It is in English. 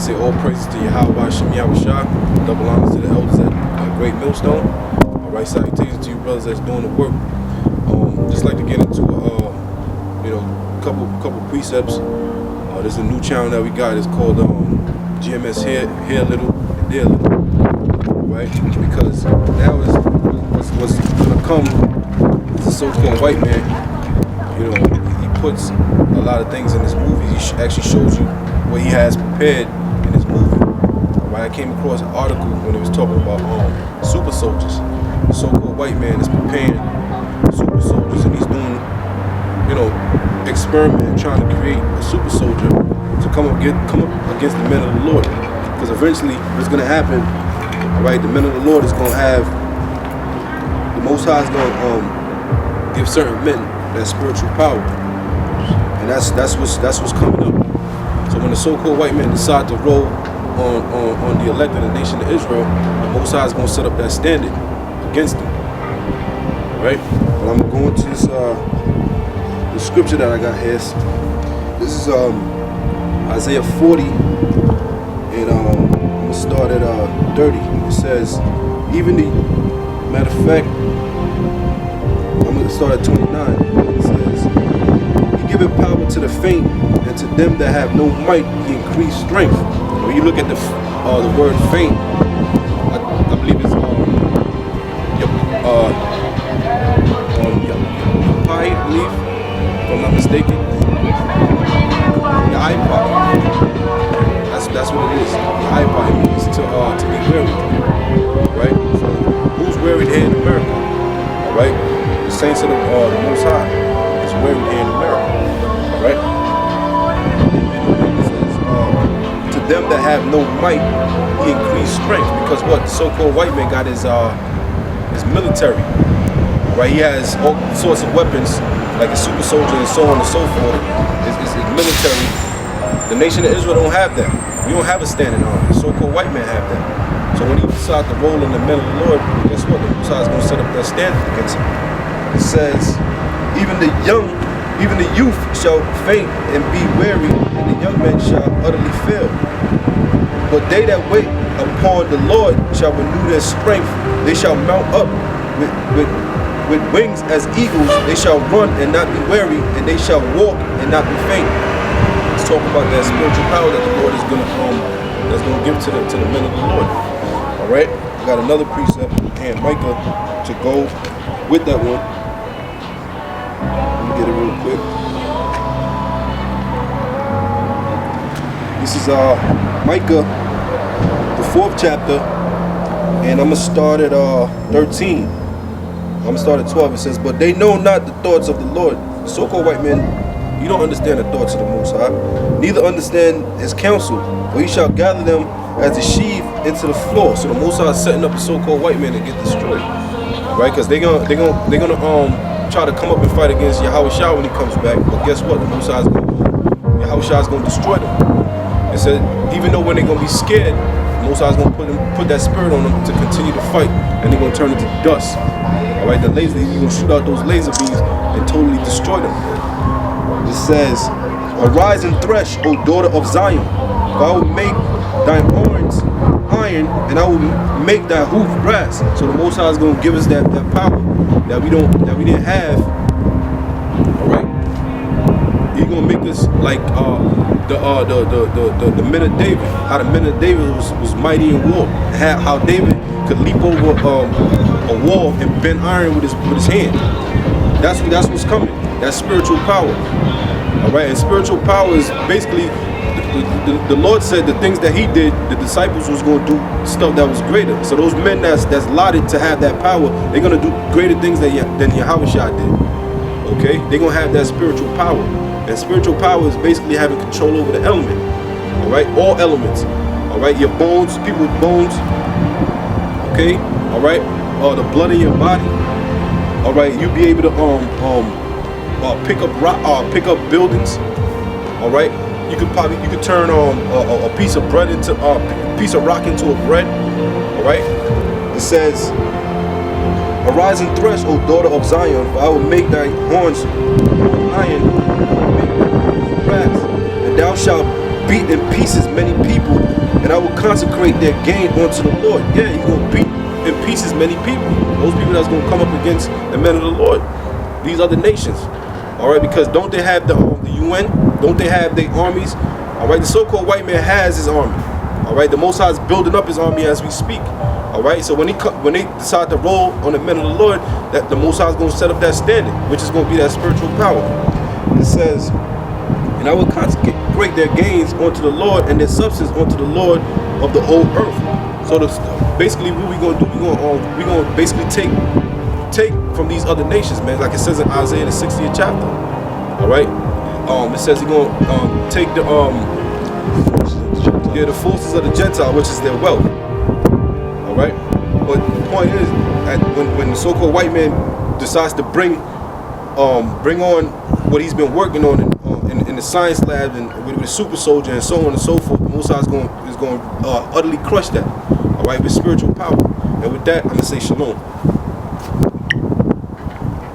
say all praises to Yahweh Shem Yahushua. Double honors to the elders at Great Millstone. All right, salutations to you brothers that's doing the work. Just like to get into couple precepts. There's a new channel that we got. It's called GMS here a little and there a little. Right? Because now is what's gonna come. The so-called white man. He puts a lot of things in this movie. He actually shows you what he has prepared in this movie. Right? I came across an article when it was talking about super soldiers. The so-called white man is preparing super soldiers, and he's doing, experiment trying to create a super soldier to come up against the men of the Lord. Because eventually, what's going to happen? Right? The men of the Lord is going to have the Most High is going to give certain men that spiritual power. And that's what's coming up. So when the so-called white men decide to roll on the elect of the nation of Israel, the Most High is going to set up that standard against them. Right? But I'm going to go into this the scripture that I got here. This is Isaiah 40, and I'm going to start at 30. It says, matter of fact, I'm going to start at 29. It says, He giveth power to the faint, and to them that have no might He increase strength. When you look at the word faint, I believe it's I believe, if I'm not mistaken, the iPod. That's what it is. The iPod means to be weary, right? So who's wearied here in America? All right, the saints of the Most High is wearied here in America, all right? It says, to them that have no might, He increased strength, because what the so-called white man got is military. Right, he has all sorts of weapons, like a super soldier and so on and so forth. It's military. The nation of Israel don't have that. We don't have a standing army. The so-called white man have that. So when he decides to roll in the men of the Lord, guess what? The Messiah is going to set up that standard against him. It says, even the youth shall faint and be weary, and the young men shall utterly fail. But they that wait upon the Lord shall renew their strength. They shall mount up with wings as eagles. They shall run and not be weary, and they shall walk and not be faint. Let's talk about that spiritual power that the Lord is going to give to the men of the Lord. All right, I got another precept and Micah to go with that one. Let me get it real quick. This is Micah, the 4th chapter, and I'm gonna start at 13. I'm going to start at 12. It says, but they know not the thoughts of the Lord. The so-called white men, you don't understand the thoughts of the Most High, neither understand His counsel, for He shall gather them as a sheaf into the floor. So the Most High is setting up the so-called white men to get destroyed, right? Because they're gonna try to come up and fight against Yahushua when He comes back. But guess what? The Most High is Yahushua is going to destroy them. It said, even though when they're going to be scared, the Most High is going to put that spirit on them to continue to fight, and they're going to turn into dust. All right, you're going to shoot out those laser beams and totally destroy them. It says, arise and thresh, O daughter of Zion, for I will make thine horns iron, and I will make thy hoof brass. So the Most High is going to give us that power that we didn't have. All right, He's going to make us like the men of David. How the men of David was mighty in war. How David could leap over a wall and bend iron with his hand. That's what's coming. That's spiritual power. All right, and spiritual power is basically the Lord said the things that He did, the disciples was going to do stuff that was greater. So those men that's lauded to have that power, they're going to do greater things than Yahushua did. Okay, they're going to have that spiritual power. And spiritual power is basically having control over the element. All right, all elements. All right, your bones, people with bones. Okay, all right, the blood in your body. All right, you'll be able to pick up buildings. All right, you could turn a piece of bread into a piece of rock into a bread. All right, it says, arise and thresh, O daughter of Zion, for I will make thy horns iron, and thou shalt beat in pieces many people, and I will consecrate their gain unto the Lord. Yeah, he's going to beat in pieces many people. Those people that's going to come up against the men of the Lord. These other nations. All right, because don't they have the UN? Don't they have their armies? All right, the so-called white man has his army. All right, the Most High is building up his army as we speak. All right, so when they decide to roll on the men of the Lord, that the Most High is going to set up that standard, which is going to be that spiritual power. It says, and I will consecrate their gains unto the Lord and their substance unto the Lord of the whole earth. So basically, what we're going to do, we're going to basically take from these other nations, man. Like it says in Isaiah the 60th chapter. All right, it says he's going to take the forces of the Gentile, which is their wealth. All right, but the point is, when the so-called white man decides to bring on what he's been working on in the science lab and with the super soldier and so on and so forth, the Most High is going to utterly crush that. All right, with spiritual power. And with that, I'm gonna say shalom.